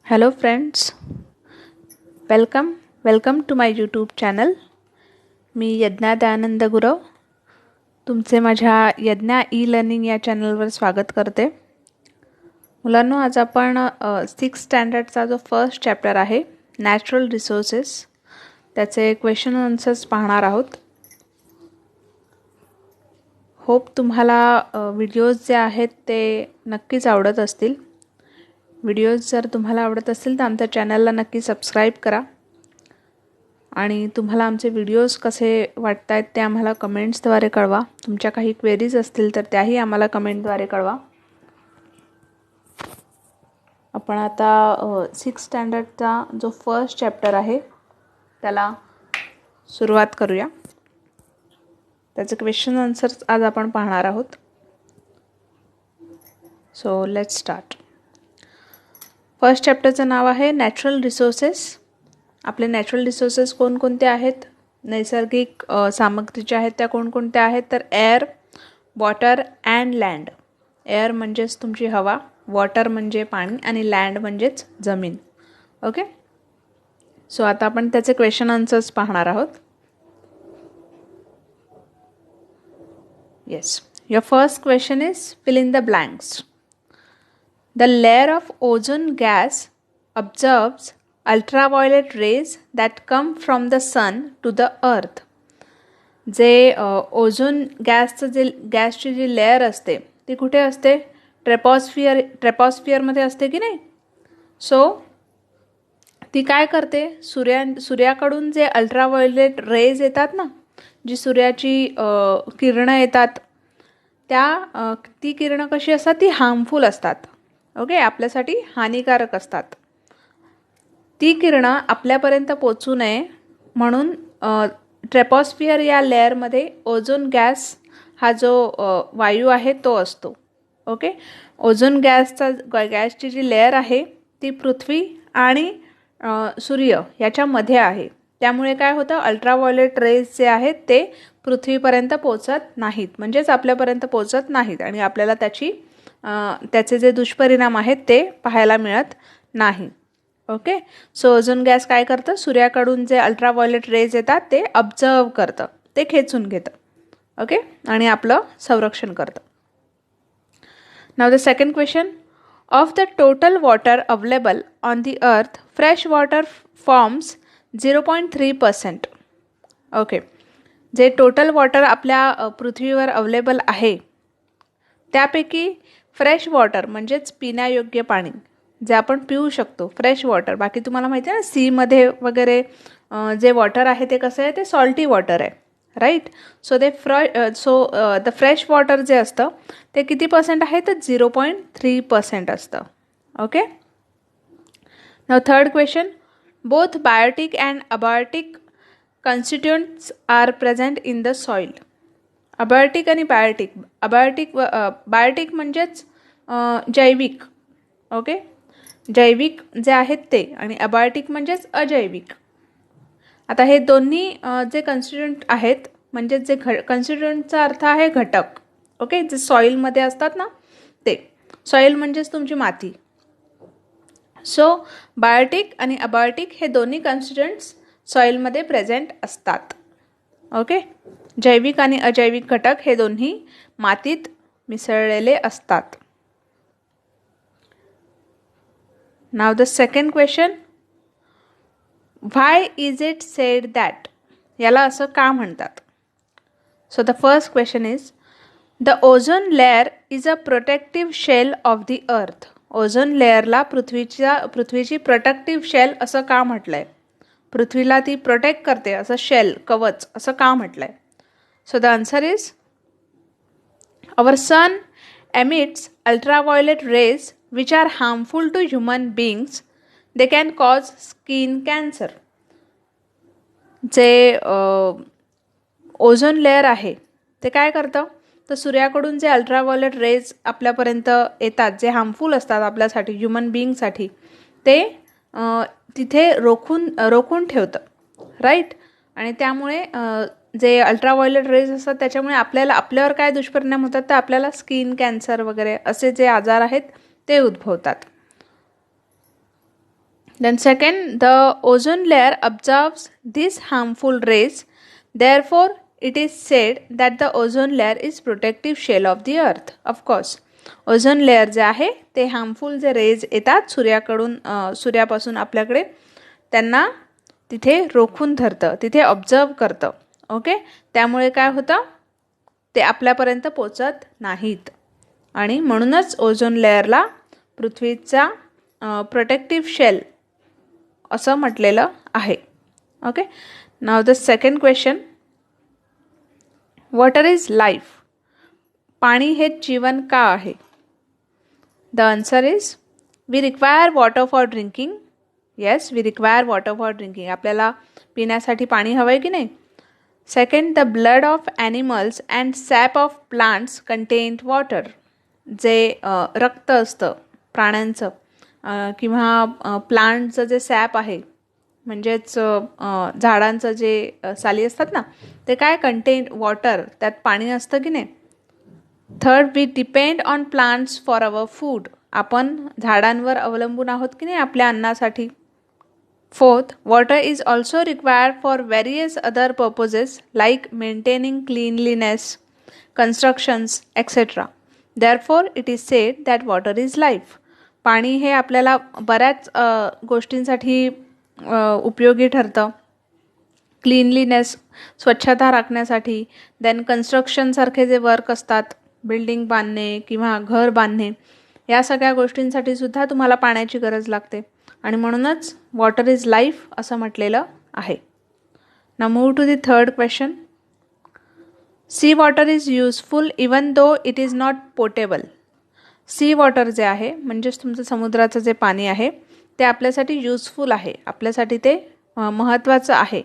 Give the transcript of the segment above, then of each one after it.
Hello friends, welcome to my YouTube channel. मी यज्ञा दयानंद गुरव तुमचे माझ्या यज्ञा ई लर्निंग या चॅनलवर स्वागत करते. मुलांनो, आज आपण 6th स्टँडर्डचा जो फर्स्ट चॅप्टर आहे नॅचरल रिसोर्सेस त्याचे क्वेश्चन आन्सर्स पाहणार आहोत. होप तुम्हाला व्हिडिओज जे आहेत ते नक्कीच आवडत असतील. व्हिडिओज जर तुम्हाला आवडत असतील तर आमच्या चॅनलला नक्की सबस्क्राईब करा आणि तुम्हाला आमचे व्हिडिओज कसे वाटत आहेत ते आम्हाला कमेंट्सद्वारे कळवा. तुमच्या काही क्वेरीज असतील तर त्याही आम्हाला कमेंटद्वारे कळवा. आपण आता 6th स्टँडर्डचा जो फर्स्ट चॅप्टर आहे त्याला सुरुवात करूया. त्याचे क्वेश्चन आन्सर्स आज आपण पाहणार आहोत. So let's start. फर्स्ट चॅप्टरचं नाव आहे नॅचरल रिसोर्सेस. आपले नॅचरल रिसोर्सेस कोणकोणते आहेत, नैसर्गिक सामग्रीच्या आहेत त्या कोणकोणत्या आहेत, तर air, water and land. Air म्हणजेच तुमची हवा, वॉटर म्हणजे पाणी आणि लँड म्हणजेच जमीन. ओके, सो आता आपण त्याचे क्वेश्चन आन्सर्स पाहणार आहोत. Yes, your first question is fill in the blanks. The layer of ozone gas absorbs ultraviolet rays that come from the sun to the earth. जे ओझोन गॅसची जी layer असते ती कुठे असते, ट्रेपॉस्फिअरमध्ये असते की नाही. सो ती काय करते, सूर्याकडून जे अल्ट्राव्हायोलेट रेज येतात ना, जी सूर्याची किरणं येतात ती किरणं कशी असतात, ती हार्मफुल असतात. ओके, आपल्यासाठी हानिकारक असतात. ती किरणं आपल्यापर्यंत पोचू नये म्हणून ट्रेपॉस्फिअर या लेअरमध्ये ओझोन गॅस हा जो वायू आहे तो असतो. ओके, ओझोन गॅसची जी लेअर आहे ती पृथ्वी आणि सूर्य याच्यामध्ये आहे. त्यामुळे काय होतं, अल्ट्राव्हायोलेट रेज जे आहेत ते पृथ्वीपर्यंत पोचत नाहीत, म्हणजेच आपल्यापर्यंत पोचत नाहीत आणि आपल्याला त्याचे जे दुष्परिणाम आहेत ते पाहायला मिळत नाही. ओके, सो ओझोन गॅस काय करतं, सूर्याकडून जे अल्ट्राव्हायोलेट रेज येतात ते ऑब्झर्व करतं, ते खेचून घेतं. ओके, आणि आपलं संरक्षण करतं. नाव the second question. Of the total water available on the अर्थ, फ्रेश वॉटर फॉर्म्स 0.3%. ओके, जे टोटल वॉटर आपल्या पृथ्वीवर अवेलेबल आहे त्यापैकी फ्रेश वॉटर म्हणजेच पिण्यायोग्य पाणी जे आपण पिऊ शकतो, फ्रेश वॉटर. बाकी तुम्हाला माहिती आहे ना, सीमध्ये वगैरे जे वॉटर आहे ते कसं आहे, ते सॉल्टी वॉटर आहे, right. So the fresh water जे असतं ते किती पर्सेंट आहे, तर 0.3% असतं. Okay, now third question. Both biotic and abiotic constituents are present in the soil. Abiotic आणि बायोटिक म्हणजेच जैविक. ओके, जैविक जे आहेत ते, आणि अबायोटिक म्हणजेच अजैविक. आता हे दोन्ही जे कन्स्टिट्युएंट आहेत, म्हणजे जे कन्स्टिट्युएंटचा अर्थ आहे घटक. ओके, जे सॉइलमध्ये असतात ना ते. सॉइल म्हणजेच तुमची माती. सो बायोटिक आणि अबायोटिक हे दोन्ही कन्स्टिट्युएंट्स सॉइलमध्ये प्रेझेंट असतात. ओके, जैविक आणि अजैविक घटक हे दोन्ही मातीत मिसळलेले असतात. Now the second question. Why is it said that. याला असं का म्हणतात. So the first question is the ozone layer is a protective shell of the earth. Ozone लेअरला पृथ्वीची प्रोटेक्टिव्ह शेल असं का म्हटलंय, पृथ्वीला ती प्रोटेक्ट करते असं शेल, कवच असं का म्हटलंय. So the answer is our sun emits ultraviolet rays which are harmful to human beings. They can cause skin cancer. जे ओझोन लेअर आहे ते काय करतं, तर सूर्याकडून जे अल्ट्राव्हायोलेट रेज आपल्यापर्यंत येतात जे हार्मफुल असतात आपल्यासाठी, ह्युमन बीइंगसाठी, ते तिथे रोखून ठेवतं, राईट. आणि त्यामुळे जे अल्ट्राव्हायोलेट रेज असतात त्याच्यामुळे आपल्यावर काय दुष्परिणाम होतात, तर आपल्याला स्किन कॅन्सर वगैरे असे जे आजार आहेत ते उद्भवतात. Then second, the ozone layer absorbs these harmful rays. Therefore, it is said that the ozone layer is protective shell of the earth. Of course, ozone layer जे आहे ते हार्मफुल जे रेज येतात सूर्यापासून आपल्याकडे त्यांना तिथे रोखून धरतं, तिथे ऑब्झर्व करतं. ओके, त्यामुळे काय होतं, ते आपल्यापर्यंत पोचत नाहीत आणि म्हणूनच ओझोन लेअरला पृथ्वीचा प्रोटेक्टिव्ह शेल असं म्हटलेलं आहे. Okay, now the second question, water is life. पाणी हे जीवन का आहे? The answer is we require water for drinking. Yes, we require water for drinking. आपल्याला पिण्यासाठी पाणी हवं आहे की नाही. Second, the blood of animals and sap of plants contained water. जे रक्त असतं प्राण्यांचं किंवा प्लांटचं जे सॅप आहे म्हणजेच झाडांचं जे साली असतात ना ते काय कंटेन वॉटर, त्यात पाणी असतं की नाही. Third, we depend on plants for our food. आपण झाडांवर अवलंबून आहोत की नाही आपल्या अन्नासाठी. Fourth, water is also required for various other purposes like maintaining cleanliness, constructions etcetera. Therefore it is said that water is life. पाणी हे आपल्याला बऱ्याच गोष्टींसाठी उपयोगी ठरतं. क्लीनलीनेस, स्वच्छता राखण्यासाठी. देन कन्स्ट्रक्शनसारखे जे वर्क असतात, बिल्डिंग बांधणे किंवा घर बांधणे, या सगळ्या गोष्टींसाठी सुद्धा तुम्हाला पाण्याची गरज लागते आणि म्हणूनच वॉटर इज लाईफ असं म्हटलेलं आहे. Now move to the third question. Sea water is useful even though it is not potable. Sea water जे आहे म्हणजेच तुमचं समुद्राचं जे पाणी आहे ते आपल्यासाठी युजफुल आहे, आपल्यासाठी ते महत्त्वाचं आहे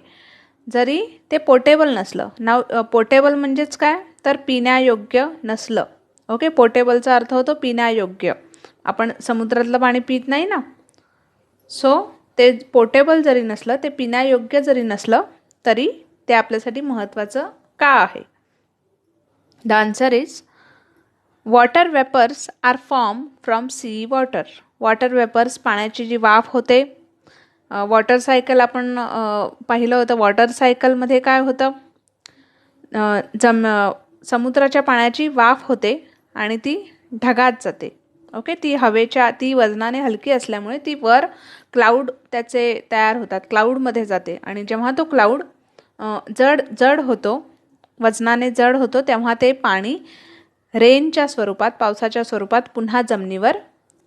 जरी ते पोटेबल नसलं. नाव पोटेबल म्हणजेच काय तर पिण्यायोग्य नसलं. ओके, पोटेबलचा अर्थ होतो पिण्यायोग्य. आपण समुद्रातलं पाणी पित नाही ना, सो ते पोटेबल जरी नसलं, ते पिण्यायोग्य जरी नसलं तरी ते आपल्यासाठी महत्त्वाचं का आहे? The answer is water vapours are form from sea water. Water vapours, पाण्याची जी वाफ होते, वॉटर सायकल आपण पाहिलं होतं. वॉटर सायकलमध्ये काय होतं, समुद्राच्या पाण्याची वाफ होते आणि ती ढगात जाते. ओके, ती वजनाने हलकी असल्यामुळे ती वर क्लाउड त्याचे तयार होतात, क्लाउडमध्ये जाते आणि जेव्हा तो क्लाउड जड होतो, वजनाने जड होतो, तेव्हा ते पाणी रेनच्या स्वरूपात, पावसाच्या स्वरूपात पुन्हा जमिनीवर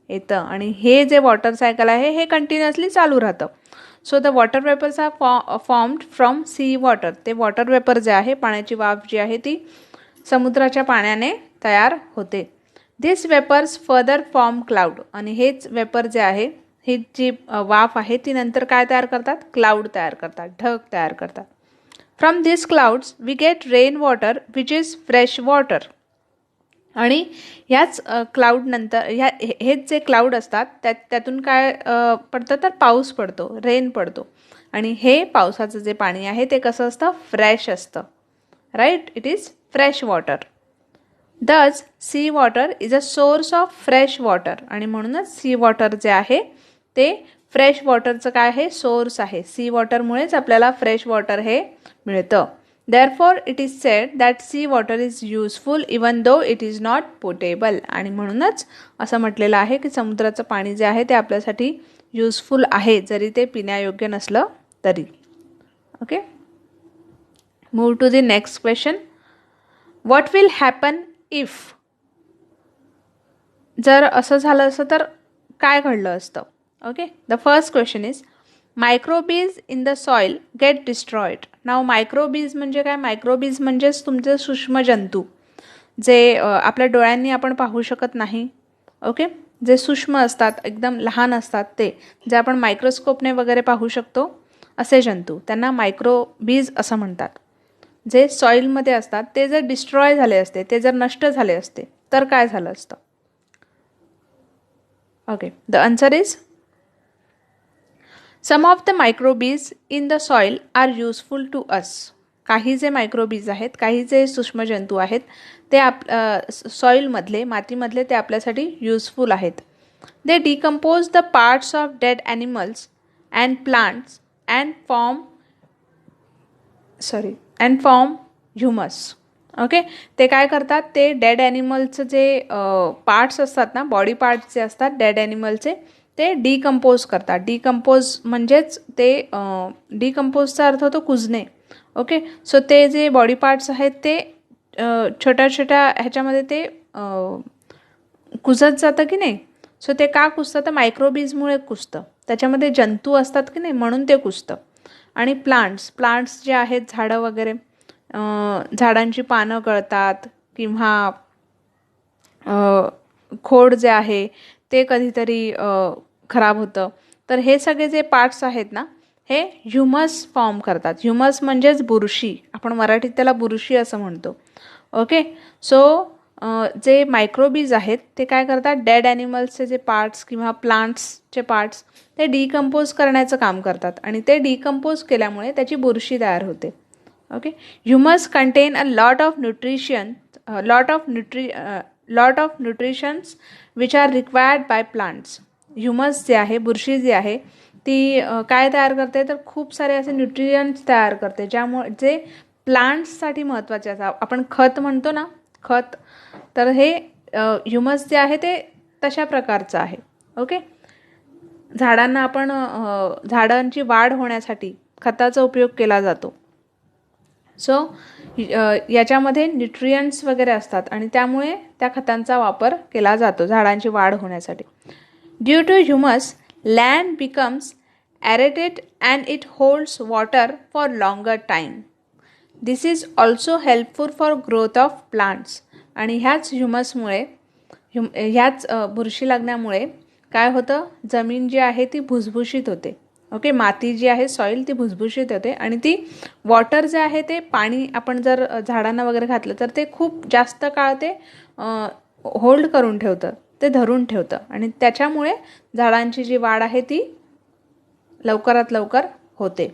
येतं आणि हे जे वॉटर सायकल आहे हे कंटिन्युअसली चालू राहतं. So the water vapours are formed from sea water. ते वॉटर वेपर जे आहे, पाण्याची वाफ जी आहे ती समुद्राच्या पाण्याने तयार होते. दिस वेपर्स फर्दर फॉर्म क्लाउड. आणि हेच वेपर जे आहे, ही जी वाफ आहे ती नंतर काय तयार करतात, क्लाउड तयार करतात, ढग तयार करतात. From this clouds we get rain water which is fresh water. आणि ह्याच क्लाउडनंतर हेच जे क्लाउड असतात त्यातून काय पडतं तर पाऊस पडतो, रेन पडतो आणि हे पावसाचं जे पाणी आहे ते कसं असतं, फ्रेश असतं. Right, it is fresh water. Thus sea water is a source of fresh water. आणि म्हणूनच सी वॉटर जे आहे ते फ्रेश वॉटरचं काय आहे, सोर्स आहे. सी वॉटरमुळेच आपल्याला फ्रेश वॉटर हे मिळतं. Therefore, it is said that sea water is useful even though it is not potable. आणि म्हणूनच असं म्हटलेलं आहे की समुद्राचं पाणी जे आहे ते आपल्यासाठी युजफुल आहे जरी ते पिण्यायोग्य नसलं तरी. Okay, move to the next question. What will happen if. जर असं झालं असतं तर काय घडलं असतं? Okay, the first question is microbes in the soil get destroyed. Now microbes म्हणजे काय? मायक्रोबीज म्हणजेच तुमचे सूक्ष्मजंतू जे आपल्या डोळ्यांनी आपण पाहू शकत नाही. ओके, जे सूक्ष्म असतात, एकदम लहान असतात, ते जे आपण मायक्रोस्कोपने वगैरे पाहू शकतो असे जंतू, त्यांना मायक्रोबीज असं म्हणतात. जे सॉईलमध्ये असतात ते जर डिस्ट्रॉय झाले असते, ते जर नष्ट झाले असते तर काय झालं असतं? Okay, the answer is some of the microbes in the soil are useful to us. काही जे मायक्रोबीज आहेत, काही जे सूक्ष्मजंतू आहेत ते सॉईलमधले, मातीमधले ते आपल्यासाठी युजफुल आहेत. दे decompose the parts of dead animals and plants and form humus. Okay, ते काय करतात, ते डेड ॲनिमलचं जे पार्ट्स असतात ना, बॉडी पार्ट्स जे असतात डेड ॲनिमलचे, ते डिकम्पोज करतात. डिकम्पोज म्हणजेच ते डिकम्पोजचा अर्थ होतो कुजणे. ओके, सो ते जे बॉडी पार्ट्स आहेत ते छोट्या छोट्या ह्याच्यामध्ये ते कुजत जातं की नाही. सो ते का कुजतं, तर मायक्रोबीजमुळे कुजतं. त्याच्यामध्ये जंतू असतात की नाही, म्हणून ते कुजतं. आणि प्लांट्स जे आहेत, झाडं वगैरे, झाडांची पानं गळतात किंवा खोड जे आहे ते कधीतरी खराब होतं. तर हे सगळे जे पार्ट्स आहेत ना, हे ह्युमस फॉर्म करतात. ह्युमस म्हणजेच बुरशी, आपण मराठीत त्याला बुरशी असं म्हणतो. ओके, सो जे मायक्रोबीज आहेत ते काय करतात, डेड ॲनिमल्सचे जे पार्ट्स किंवा प्लांट्सचे पार्ट्स ते डिकम्पोज करण्याचं काम करतात. आणि ते डिकम्पोज केल्यामुळे त्याची बुरशी तयार होते. Okay, humus contain a lot of nutritions which are required by plants. Humus जे आहे, बुरशी जी आहे ती काय तयार करते, तर खूप सारे असे न्यूट्रियंट्स तयार करते, ज्यामुळे जे प्लांट्ससाठी महत्त्वाचे असतात. आपण खत म्हणतो ना, खत, तर हे ह्युमस जे आहे ते तशा प्रकारचं आहे. ओके, झाडांना आपण झाडांची वाढ होण्यासाठी खताचा उपयोग केला जातो. सो याच्यामध्ये न्यूट्रियंट्स वगैरे असतात आणि त्यामुळे त्या खतांचा वापर केला जातो झाडांची वाढ होण्यासाठी. Due to humus, land becomes aerated and it holds water for longer time. This is also helpful for growth of plants. आणि ह्याच ह्युमसमुळे ह्याच बुरशी लागण्यामुळे काय होतं, जमीन जी आहे ती भुसभुशीत होते. ओके, माती जी आहे, सॉईल, ती भुसभुशीत होते आणि ती वॉटर जे आहे ते पाणी आपण जर झाडांना वगैरे घातलं तर ते खूप जास्त काळ ते होल्ड करून ठेवतं, ते धरून ठेवतं आणि त्याच्यामुळे झाडांची जी वाढ आहे ती लवकरात लवकर होते.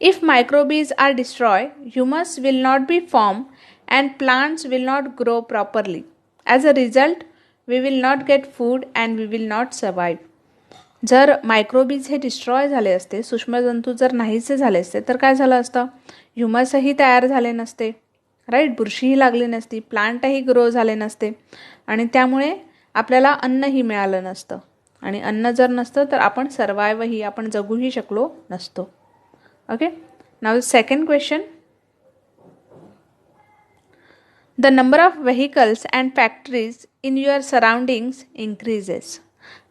If microbes are destroyed, humus will not be formed and plants will not grow properly. As a result, we will not get food and we will not survive. जर मायक्रोबीज हे डिस्ट्रॉय झाले असते, सूक्ष्मजंतू जर नाहीसे झाले असते, तर काय झालं असतं, ह्युमसही तयार झाले नसते, राईट, बुरशीही लागली नसती, प्लांटही ग्रो झाले नसते आणि त्यामुळे आपल्याला अन्नही मिळालं नसतं. आणि अन्न जर नसतं तर आपण सर्वाईव्हही, आपण जगूही शकलो नसतो. Okay, now second question. The number of vehicles and factories in your surroundings increases.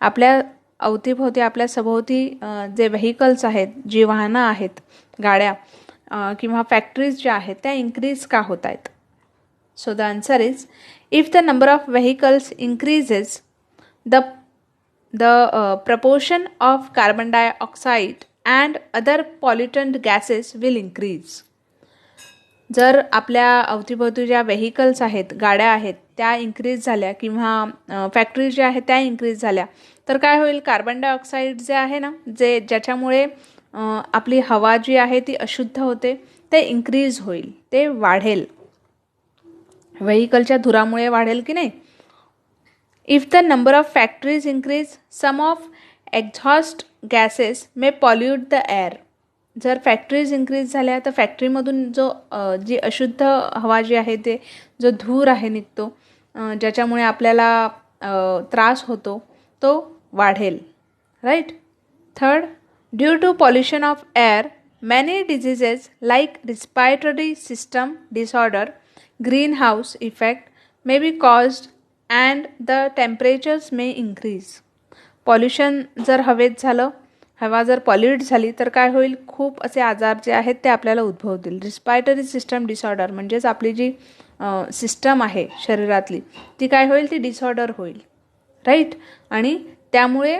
आपल्या अवतीभोवती, आपल्या सभोवती जे व्हेकल्स आहेत, जी वाहनं आहेत, गाड्या किंवा फॅक्टरीज ज्या आहेत त्या इन्क्रीज का होत आहेत. So the answer is, if the number of vehicles increases, the proportion of carbon dioxide and other pollutant gases will increase. जर आपल्या अवतीभोवती ज्या व्हेकल्स आहेत, गाड्या आहेत, त्या इन्क्रीज झाल्या किंवा फॅक्टरीज ज्या आहेत त्या इन्क्रीज झाल्या, तर काय होईल, कार्बन डायऑक्साईड जे आहे ना, ज्याच्यामुळे आपली हवा जी आहे ती अशुद्ध होते, ते इन्क्रीज होईल, ते वाढेल. व्हेकलच्या धुरामुळे वाढेल की नाही. If the number of factories increase, some of exhaust gases may pollute the air. जर फॅक्टरीज इन्क्रीज झाल्या तर फॅक्टरीमधून जी अशुद्ध हवा जी आहे, ते जो धूर आहे निघतो, ज्याच्यामुळे आपल्याला त्रास होतो, तो वाढेल, right. Third, due to pollution of air, many diseases like respiratory system disorder, greenhouse effect may be caused and the temperatures may increase. Pollution जर हवेत झालं, हवा जर पॉल्यूट झाली तर काय होईल, खूप असे आजार जे आहेत ते आपल्याला उद्भवतील. रिस्पायटरी सिस्टम डिसऑर्डर म्हणजेच आपली जी सिस्टम आहे शरीरातली ती काय होईल, ती डिसऑर्डर होईल, राईट. आणि त्यामुळे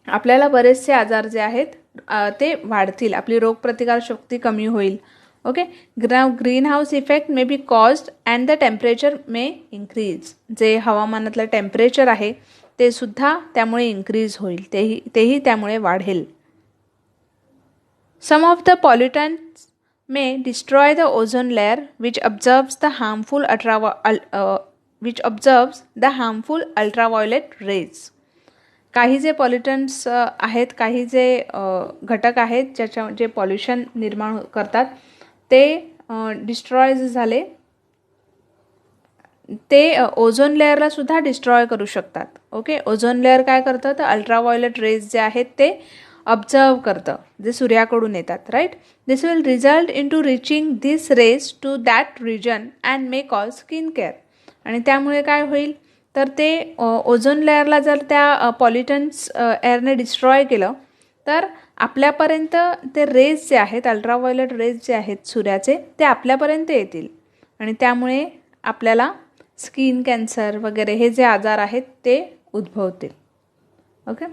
आपल्याला बरेचसे आजार जे आहेत ते वाढतील, आपली रोगप्रतिकारशक्ती कमी होईल. Okay, green house effect may be caused and the temperature may increase. जे हवामानातलं टेम्परेचर आहे ते सुद्धा त्यामुळे इन्क्रीज होईल, तेही त्यामुळे वाढेल. Some of the pollutants may destroy the ozone layer which observes the harmful ultraviolet rays. काही जे पॉल्युटंट्स आहेत, काही जे घटक आहेत ज्याच्या जे पॉल्युशन निर्माण करतात ते डिस्ट्रॉय झाले, ते ओझोन लेअरला सुद्धा डिस्ट्रॉय करू शकतात. ओके, ओझोन लेअर काय करतं तर अल्ट्राव्हायोलेट रेज जे आहेत ते ऑब्झर्व करतं जे सूर्याकडून येतात. Right, this will result into reaching this rays to that region and may cause skin care. आणि त्यामुळे काय होईल तर ते ओझोन लेअरला जर त्या पॉल्युटंट्स एअरने डिस्ट्रॉय केलं तर आपल्यापर्यंत ते रेज जे आहेत, अल्ट्राव्हायोलेट रेज जे आहेत सूर्याचे, ते आपल्यापर्यंत येतील आणि त्यामुळे आपल्याला स्किन कॅन्सर वगैरे हे जे आजार आहेत ते उद्भवतील. Okay,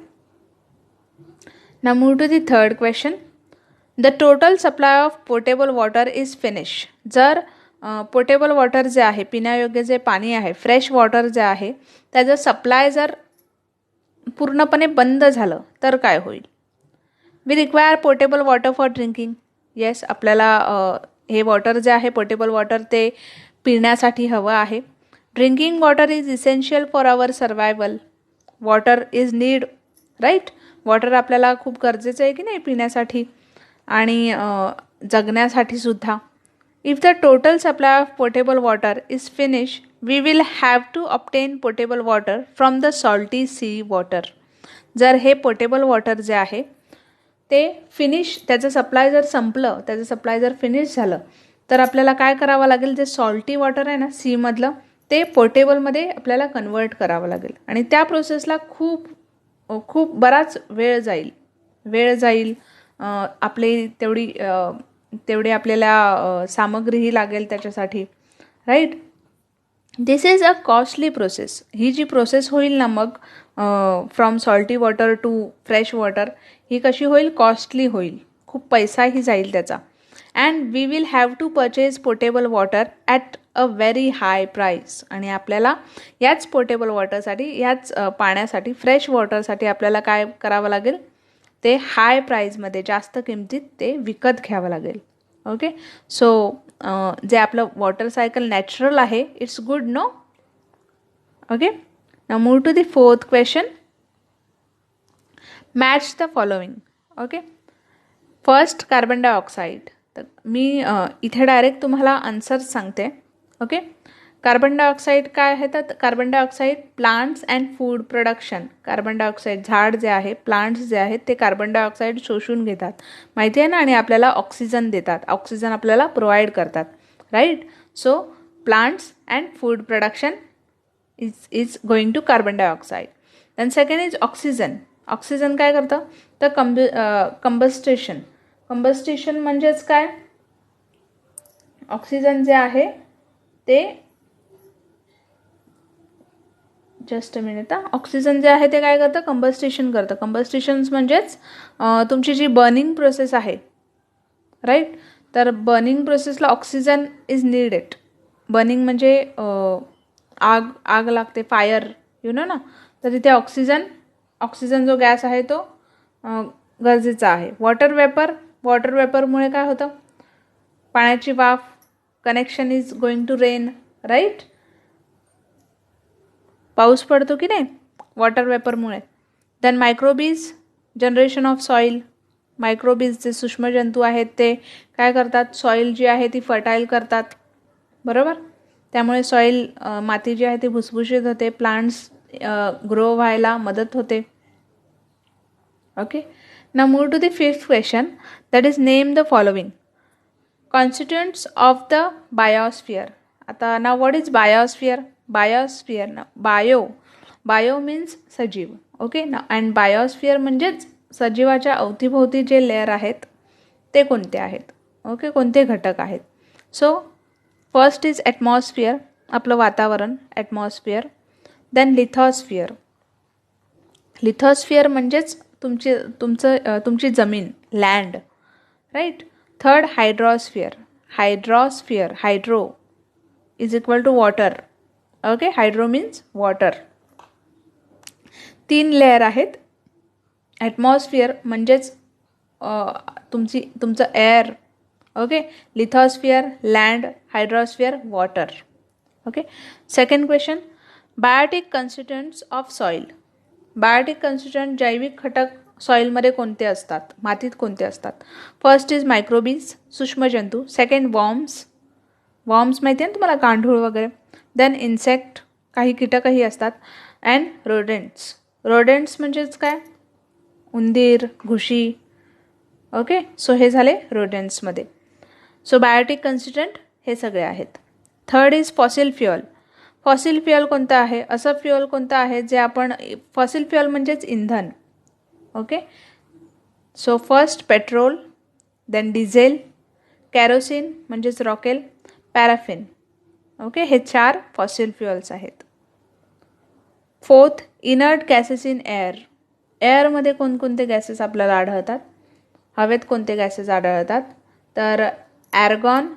now move to the third question. The total supply of potable water is finish. जर पोटेबल वॉटर जे आहे, पिण्यायोग्य जे पाणी आहे, फ्रेश वॉटर जे आहे, त्याचं सप्लाय जर पूर्णपणे बंद झालं तर काय होईल? We require potable water for drinking. Yes, आपल्याला हे वॉटर जे आहे पोटेबल वॉटर ते पिण्यासाठी हवं आहे. Drinking water is essential for our survival. Water is need, right. Water आपल्याला खूप गरजेचं आहे की नाही पिण्यासाठी आणि जगण्यासाठी सुद्धा. If the total supply of potable water is finish we will have to obtain potable water from the salty sea water. जर हे पोटेबल वॉटर जे आहे ते फिनिश, त्याचं सप्लाय जर संपलं, त्याचं सप्लाय जर फिनिश झालं तर आपल्याला काय करावं लागेल, जे सॉल्टी वॉटर आहे ना सीमधलं, ते पोर्टेबलमध्ये आपल्याला कन्वर्ट करावं लागेल आणि त्या प्रोसेसला खूप बराच वेळ जाईल. आपली तेवढी आपल्याला सामग्रीही लागेल त्याच्यासाठी. Right, this is a costly process. ही जी प्रोसेस होईल ना मग from salty water to fresh water, ही कशी होईल? कॉस्टली होईल, खूप पैसाही जाईल त्याचा. And we will have to purchase portable water at a very high price. आणि आपल्याला याच पोर्टेबल वॉटरसाठी, याच पाण्यासाठी, फ्रेश वॉटरसाठी आपल्याला काय करावं लागेल? ते हाय प्राईजमध्ये, जास्त किमतीत ते विकत घ्यावं लागेल. ओके, सो जे आपलं वॉटर सायकल नॅचरल आहे, it's good no. Okay, now move to the fourth question. Match the following. Okay, first carbon dioxide. तर मी इथे डायरेक्ट तुम्हाला आन्सर सांगते. ओके, कार्बन डायऑक्साईड काय आहे तर carbon dioxide plants and food production. Carbon dioxide, झाड जे आहे, प्लांट्स जे आहेत ते कार्बन डायऑक्साईड शोषून घेतात, माहिती आहे ना, आणि आपल्याला ऑक्सिजन देतात, ऑक्सिजन आपल्याला प्रोव्हाइड करतात. Right, so plants and food production is going to carbon dioxide. Then second is oxygen. Oxygen काय करतं तर कंबस्टेशन. कंबस्टेशन म्हणजेच काय? ऑक्सिजन जे आहे ते, जस्ट अ मिनिट, ऑक्सिजन जे आहे ते काय करतं? कंबस्टेशन करतं. कंबस्टेशन म्हणजेच तुमची जी बर्निंग प्रोसेस आहे, राईट, तर बर्निंग प्रोसेसला ऑक्सिजन इज नीडेड. बर्निंग म्हणजे आग लागते, फायर, यु नो ना, तर तिथे ऑक्सिजन जो गॅस आहे तो गरजेचा आहे. वॉटर वेपरमुळे काय होतं? पाण्याची वाफ, connection is going to rain, right, पाऊस पडतो की नाही वॉटर वेपरमुळे. Then microbes, generation of soil. Microbes जे सूक्ष्मजंतू आहेत ते काय करतात? सॉईल जी आहे ती फर्टाईल करतात, बरोबर. त्यामुळे सॉईल, माती जी आहे ती भुसभुशीत होते, प्लांट्स ग्रो व्हायला मदत होते. Okay, now move to the fifth question, that is name the following constituents of the biosphere. आता now what is biosphere? Biosphere ना, बायो मीन्स सजीव. ओके ना, अँड बायोस्फियर म्हणजेच सजीवाच्या अवतीभोवती जे लेअर आहेत ते कोणते आहेत? ओके, कोणते घटक आहेत? सो फर्स्ट इज ॲटमॉस्फियर, आपलं वातावरण, ॲटमॉस्फियर. देन लिथॉस्फियर. लिथॉस्फियर म्हणजेच तुमची जमीन, land, right. Third hydrosphere. Hydro is equal to water. Okay, hydro means water. 3 layer आहेत. ॲटमॉस्फियर म्हणजेच तुमचं air. Okay, lithosphere, land, hydrosphere, water. Okay, second question, biotic constituents of soil. Biotic constituent जैविक घटक सॉईलमध्ये कोणते असतात, मातीत कोणते असतात? फर्स्ट इज मायक्रोबीज, सूक्ष्मजंतू. सेकंड वॉर्म्स माहिती आहे ना तुम्हाला, गांडूळ वगैरे. देन इन्सेक्ट, काही कीटकही असतात. अँड रोडेंट्स म्हणजेच काय, उंदीर, घुशी. ओके, सो हे झाले रोडेंट्समध्ये. सो बायोटिक कन्स्टिट्यूएंट हे सगळे आहेत. Third is fossil fuel. Fossil fuel कोणतं आहे, असं फ्युअल कोणतं आहे जे आपण, फॉसिल फ्युअल म्हणजेच इंधन. Okay, so first petrol, then diesel, kerosene म्हणजेच रॉकेल, पॅराफिन. ओके, हे 4 फॉसिल फ्युअल्स आहेत. Fourth, inert gases in air. एअरमध्ये कोणकोणते गॅसेस आपल्याला आढळतात, हवेत कोणते गॅसेस आढळतात? तर argon,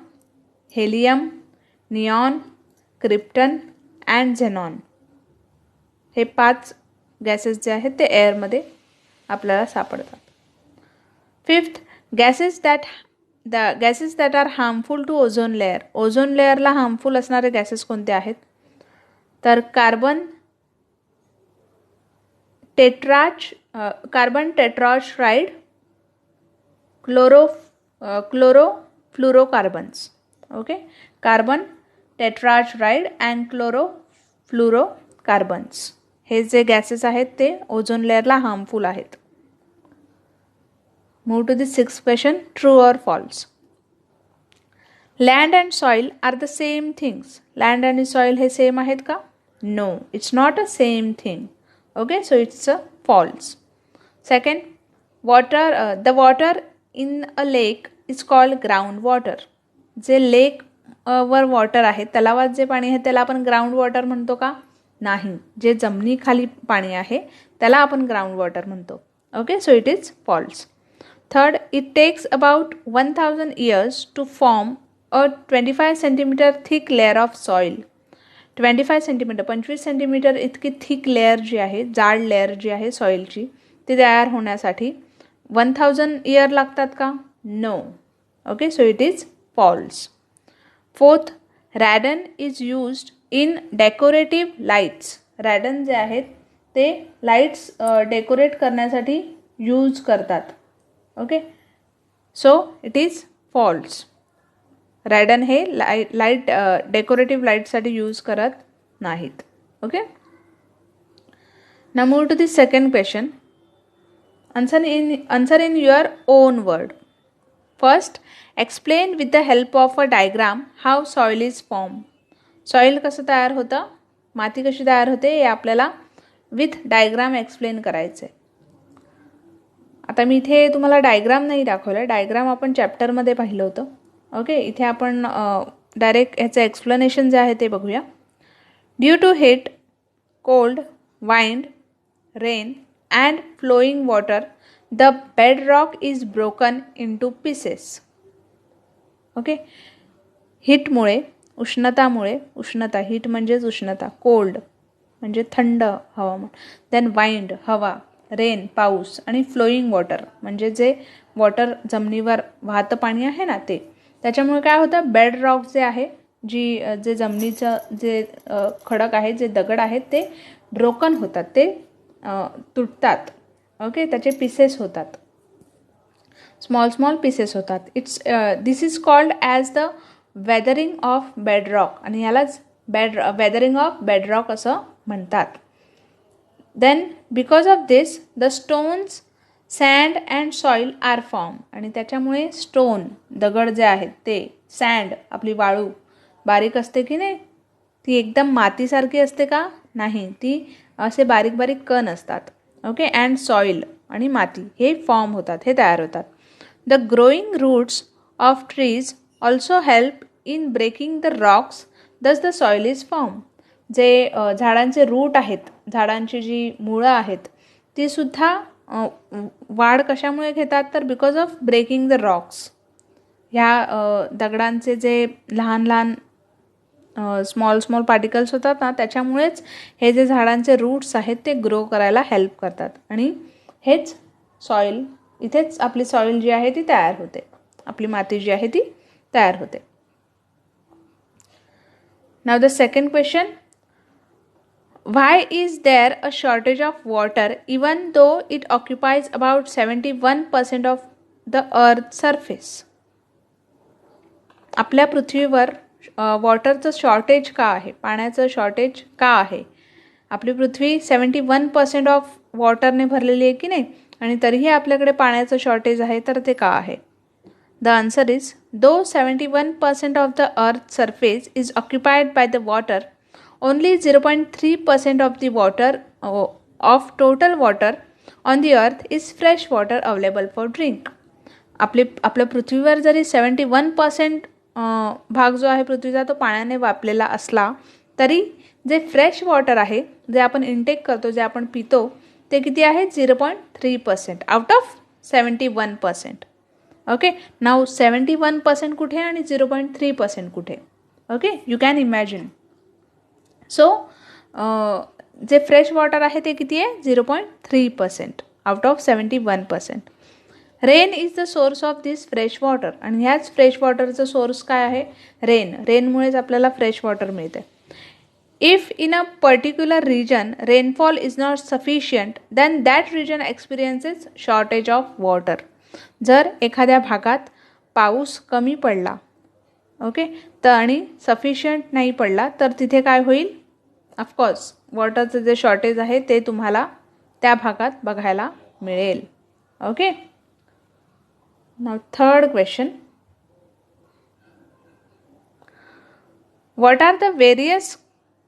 helium, neon, krypton and xenon. हे 5 गॅसेस जे आहेत ते एअरमध्ये आपल्याला सापडतात. Fifth, gases that are harmful to ozone layer. Ozone लेअरला हार्मफुल असणारे गॅसेस कोणते आहेत? तर carbon tetraoxide, chlorofluorocarbons. Okay, carbon tetraoxide and chlorofluorocarbons हे जे गॅसेस आहेत ते ओझोन लेअरला हार्मफुल आहेत. Move to the sixth question, true or false. Land and soil are the same things. Land आणि सॉईल हे सेम आहेत का? No, it's not a same thing. Okay, so it's a false. Second, the water in a lake is called ground water. जे lake वर water आहे, तलावात जे पाणी आहे त्याला आपण ग्राउंड वॉटर म्हणतो का? नाही, जे जमिनीखाली पाणी आहे त्याला आपण ग्राउंड वॉटर म्हणतो. Okay, so it is false. Third, it takes about 1000 years to form a 25 centimetre thick layer of soil. 25 centimetre, 25 centimetre इतकी थिक लेअर जी आहे, जाड लेअर जी आहे सॉईलची, ती तयार होण्यासाठी 1000 year लागतात का? No. Okay, so it is false. Fourth, radon is used in decorative lights. Radon जे आहेत ते लाईट्स डेकोरेट करण्यासाठी यूज करतात. Okay, so it is false. Radon हे लाईट डेकोरेटिव्ह लाईटसाठी यूज करत नाहीत. Okay, now move to the second question. Answer in your own word. First, explain with the help of a diagram how soil is form. Soil कसं तयार होतं, माती कशी तयार होते हे आपल्याला विथ डायग्राम एक्सप्लेन करायचं आहे. आता मी इथे तुम्हाला डायग्राम नाही दाखवलं, डायग्राम आपण चॅप्टरमध्ये पाहिलं होतं. ओके, इथे आपण डायरेक्ट ह्याचं एक्सप्लेनेशन जे आहे ते बघूया. Due to heat, cold, wind, rain and flowing water the bedrock is broken into pieces. Okay, हीटमुळे, उष्णता, हीट म्हणजेच उष्णता, कोल्ड म्हणजे थंड हवामान, देन वाइंड हवा, रेन पाऊस आणि फ्लोईंग वॉटर म्हणजे जे वॉटर जमिनीवर वाहतं पाणी आहे ना ते. त्याच्यामुळे काय होतं, बेड रॉक जे आहे, जे जमिनीचं जे खडक आहे, जे दगड आहेत ते ब्रोकन होतात, ते तुटतात. ओके, त्याचे पीसेस होतात, स्मॉल पीसेस होतात. This is called as the weathering of bedrock आणि यालाच वेदरिंग ऑफ बेडरॉक असं म्हणतात. Then because of this the stones, sand and soil are form. आणि त्याच्यामुळे स्टोन, दगड जे आहेत ते, सँड आपली वाळू बारीक असते की नाही, ती एकदम मातीसारखी असते का? नाही, ती असे बारीक बारीक कण असतात. ओके, अँड सॉईल आणि माती हे फॉर्म होतात, हे तयार होतात. The growing roots of trees also help in breaking the rocks, thus the soil is form. जे झाडांचे रूट आहेत, झाडांची जी मुळं आहेत ती सुद्धा वाढ कशामुळे घेतात, तर because of breaking the rocks. ह्या दगडांचे जे लहान स्मॉल पार्टिकल्स होतात ना, त्याच्यामुळेच हे जे झाडांचे रूट्स आहेत ते ग्रो करायला हेल्प करतात आणि हेच सॉईल, इथेच आपली सॉईल जी आहे ती तयार होते, आपली माती जी आहे ती तयार होते. Now the second question, Why is there a shortage of water even though it occupies about 71% of the earth's surface? आपल्या पृथ्वीवर वॉटरचं शॉर्टेज का आहे, पाण्याचं शॉर्टेज का आहे? आपली पृथ्वी 71% ऑफ वॉटरने भरलेली आहे की नाही, आणि तरीही आपल्याकडे पाण्याचं शॉर्टेज आहे, तर ते का आहे? The answer is, though 71% of the earth surface is occupied by the water, only 0.3% of the water of total water on the earth is fresh water available for drink. आपल्या पृथ्वीवर जरी 71% भाग जो आहे पृथ्वीचा तो पाण्याने व्यापलेला असला, तरी जे फ्रेश वॉटर आहे, जे आपण इनटेक करतो, जे आपण पितो, ते किती आहे? 0.3% आउट ऑफ 71%. ओके, नाउ 71% कुठे आणि 0.3% कुठे? Okay, you can imagine. So जे फ्रेश वॉटर आहे ते किती आहे? 0.3% out of 71%. Rain is the source of this fresh water, आणि ह्याच फ्रेश वॉटरचं सोर्स काय आहे? रेन. रेनमुळेच आपल्याला फ्रेश वॉटर मिळते. If in a particular region rainfall is not sufficient, then that region experiences shortage of water. जर एखाद्या भागात पाऊस कमी पडला, ओके, तर आणि सफिशियंट नाही पडला, तर तिथे काय होईल? ऑफकोर्स वॉटरचं जे शॉर्टेज आहे ते तुम्हाला त्या भागात बघायला मिळेल. Okay, now third question, what are the various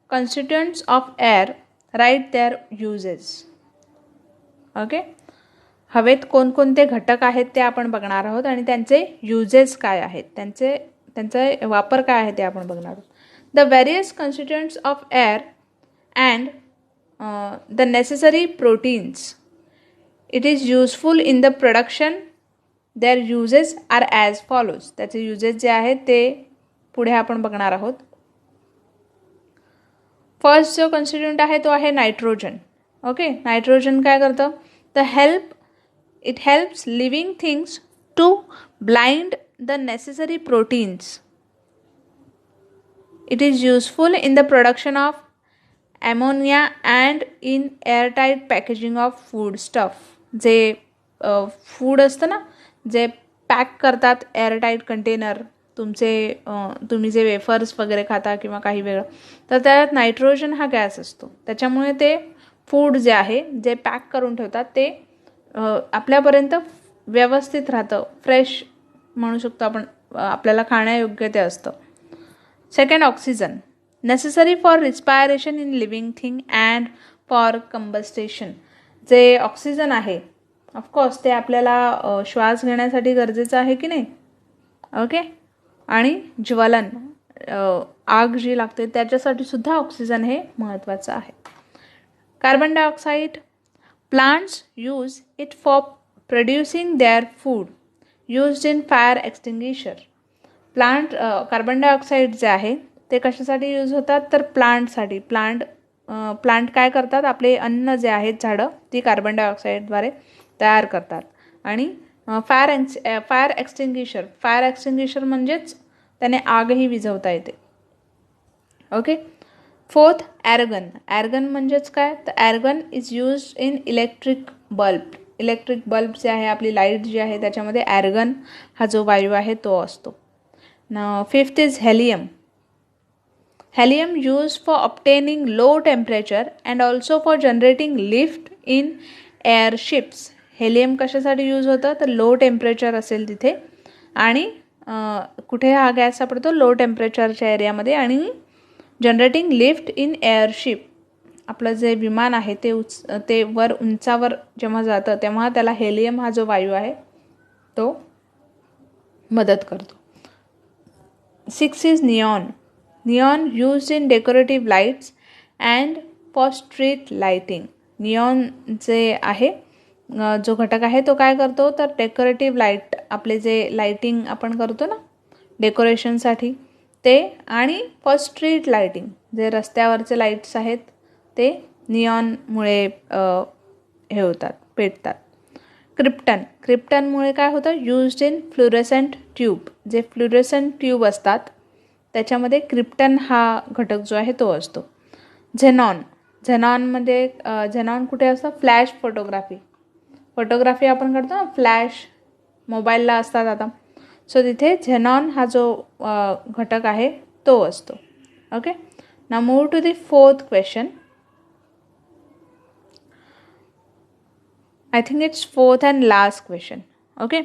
constituents of air? Write their uses. Okay, हवेत कोणकोणते घटक आहेत ते आपण बघणार आहोत, आणि त्यांचे युजेस काय आहेत, त्यांचे वापर काय आहे ते आपण बघणार आहोत. The various constituents of air and the necessary proteins. It is useful in the production. Their uses are as follows. त्याचे युजेस जे आहेत ते पुढे आपण बघणार आहोत. फर्स्ट जो कन्स्टिट्युएंट आहे तो आहे नायट्रोजन. ओके, नायट्रोजन काय करतं? It helps living things to blind the necessary proteins. It is useful in the production of ammonia and in airtight packaging of food stuff. जे फूड असतं ना, जे पॅक करतात एअरटाईट कंटेनर, तुम्ही जे wafers वगैरे खाता किंवा काही वेगळं, तर त्यात नायट्रोजन हा गॅस असतो. त्याच्यामुळे ते फूड जे आहे, जे पॅक करून ठेवतात, ते आपल्यापर्यंत व्यवस्थित राहतं, फ्रेश म्हणू शकतो आपण, आपल्याला खाण्यायोग्य ते असतं. Second, oxygen. Necessary for respiration in living thing and for combustion. जे ऑक्सिजन आहे, ऑफकोर्स ते आपल्याला श्वास घेण्यासाठी गरजेचं आहे की नाही? ओके, आणि ज्वलन, आग जी लागते त्याच्यासाठी सुद्धा ऑक्सिजन हे महत्त्वाचं आहे. Carbon dioxide. Plants use it for producing their food used in fire extinguisher. Carbon dioxide जे आहे ते कशासाठी यूज होतात? तर प्लांटसाठी. प्लांट काय करतात? आपले अन्न जे आहेत, झाडं, ती कार्बन डायऑक्साईडद्वारे तयार करतात. आणि फायर एक्सटिंग्विशर म्हणजेच त्याने आगही विझवता येते. ओके. फोर्थ, ॲर्गन. ॲर्गन म्हणजेच काय? तर argon is used in electric bulb. Electric bulb जे आहे, आपली लाईट जी आहे, त्याच्यामध्ये ॲर्गन हा जो वायू आहे तो असतो. Fifth is helium. Helium use for obtaining low temperature and also for generating lift in airships. Helium कशासाठी यूज होतं? तर लो टेम्परेचर असेल तिथे, आणि कुठे हा गॅस सापडतो? लो टेम्परेचरच्या एरियामध्ये, आणि जनरेटिंग लिफ्ट इन एअरशिप. आपलं जे विमान आहे ते वर उंचावर जेव्हा जातं तेव्हा त्याला हेलियम हा जो वायू आहे तो मदत करतो. 6 is neon. Neon used in decorative lights and for street lighting. Neon जे आहे, जो घटक आहे तो काय करतो? तर डेकोरेटिव्ह लाईट, आपले जे लाइटिंग आपण करतो ना डेकोरेशनसाठी ते, आणि फॉर स्ट्रीट लाइटिंग, जे रस्त्यावरचे लाईट्स आहेत ते निऑनमुळे हे होतात, पेटतात. क्रिप्टनमुळे काय होतं? Used in fluorescent tube. जे फ्लुरोसेंट ट्यूब असतात त्याच्यामध्ये क्रिप्टन हा घटक जो आहे तो असतो. झेनॉन. झेनॉनमध्ये झेनॉन कुठे असतं? फ्लॅश फोटोग्राफी आपण करतो ना, फ्लॅश मोबाईलला असतात आता. सो तिथे झेनॉन हा जो घटक आहे तो असतो. Okay, now move to the fourth question. I think it's fourth and last question. Okay.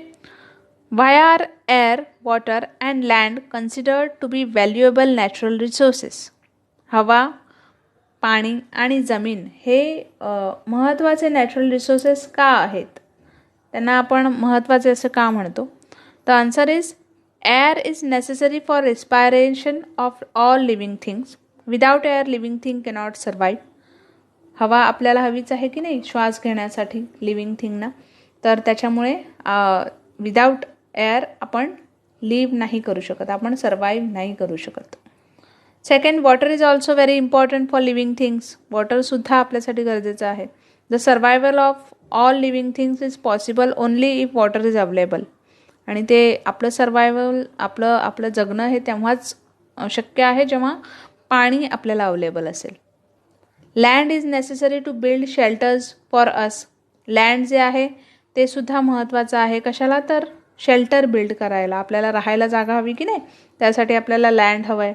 Why are air, water and land considered to be valuable natural resources? हवा, पाणी आणि जमीन हे महत्त्वाचे नॅचरल रिसोर्सेस का आहेत? त्यांना आपण महत्त्वाचे असं का म्हणतो? The answer is air is necessary for respiration of all living things. Without air living thing cannot survive. हवा आपल्याला हवीच आहे की नाही श्वास घेण्यासाठी लिव्हिंग थिंगना. तर त्याच्यामुळे विदाउट एअर आपण लिव्ह नाही करू शकत, आपण सर्वाईव्ह नाही करू शकत. Second, water is also very important for living things. वॉटरसुद्धा आपल्यासाठी गरजेचं आहे. The survival of all living things is possible only if water is available. आणि ते आपलं सर्वायवल, आपलं जगणं हे तेव्हाच शक्य आहे जेव्हा पाणी आपल्याला अवेलेबल असेल. Land is necessary to build shelters for us. Land जे आहे ते सुद्धा महत्त्वाचं आहे. कशाला? तर शेल्टर बिल्ड करायला. आपल्याला राहायला जागा हवी की नाही, त्यासाठी आपल्याला लँड हवं आहे.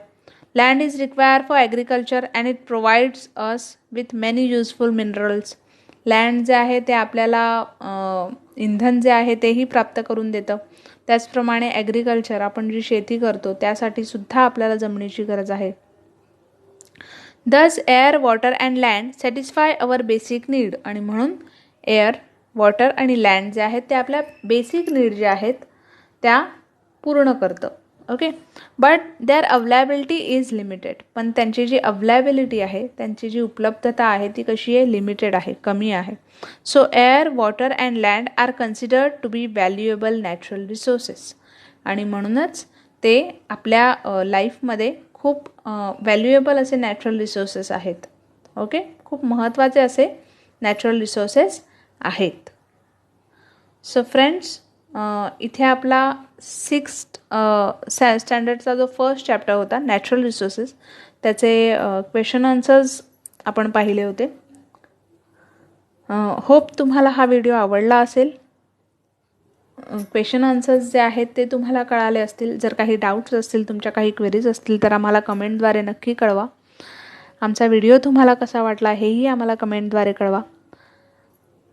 Land is require for agriculture and it provides us with many useful minerals. Land जे आहे ते आपल्याला इंधन जे आहे तेही प्राप्त करून देतं. त्याचप्रमाणे ॲग्रिकल्चर, आपण जी शेती करतो त्यासाठी सुद्धा आपल्याला जमिनीची गरज आहे. Thus air, water and land satisfy our basic need. आणि म्हणून एअर, वॉटर आणि लँड जे आहेत ते आपल्या बेसिक नीड जे आहेत त्या पूर्ण करतं. Okay, but their availability is limited. पण त्यांची जी अवेलेबिलिटी आहे, त्यांची जी उपलब्धता आहे ती कशी आहे? लिमिटेड आहे, कमी आहे. So air, water and land are considered to be valuable natural resources. आणि म्हणूनच ते आपल्या लाईफमध्ये खूप व्हॅल्युएबल असे नॅचरल रिसोर्सेस आहेत. ओके, खूप महत्त्वाचे असे नॅचरल रिसोर्सेस आहेत. सो फ्रेंड्स, इथे आपला 6th स्टँडर्डचा जो फर्स्ट चॅप्टर होता नॅचरल रिसोर्सेस, त्याचे क्वेश्चन आन्सर्स आपण पाहिले होते. होप तुम्हाला हा व्हिडिओ आवडला असेल. क्वेश्चन आन्सर्स जे आहेत ते तुम्हाला कळाले असतील. जर काही डाऊट्स असतील, तुमच्या काही क्वेरीज असतील तर आम्हाला कमेंटद्वारे नक्की कळवा. आमचा व्हिडिओ तुम्हाला कसा वाटला हेही आम्हाला कमेंटद्वारे कळवा.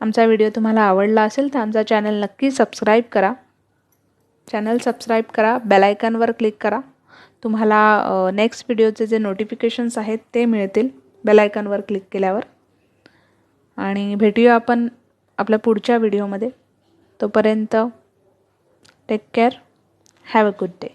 आमचा व्हिडिओ तुम्हाला आवडला असेल तर आमचा चॅनल नक्की सबस्क्राईब करा. बेल आयकॉनवर क्लिक करा. तुम्हाला नेक्स्ट व्हिडिओचे जे नोटिफिकेशन्स आहेत ते मिळतील बेल आयकॉनवर क्लिक केल्यावर. आणि भेटूया आपण आपल्या पुढच्या व्हिडिओमध्ये. तोपर्यंत take care. Have a good day.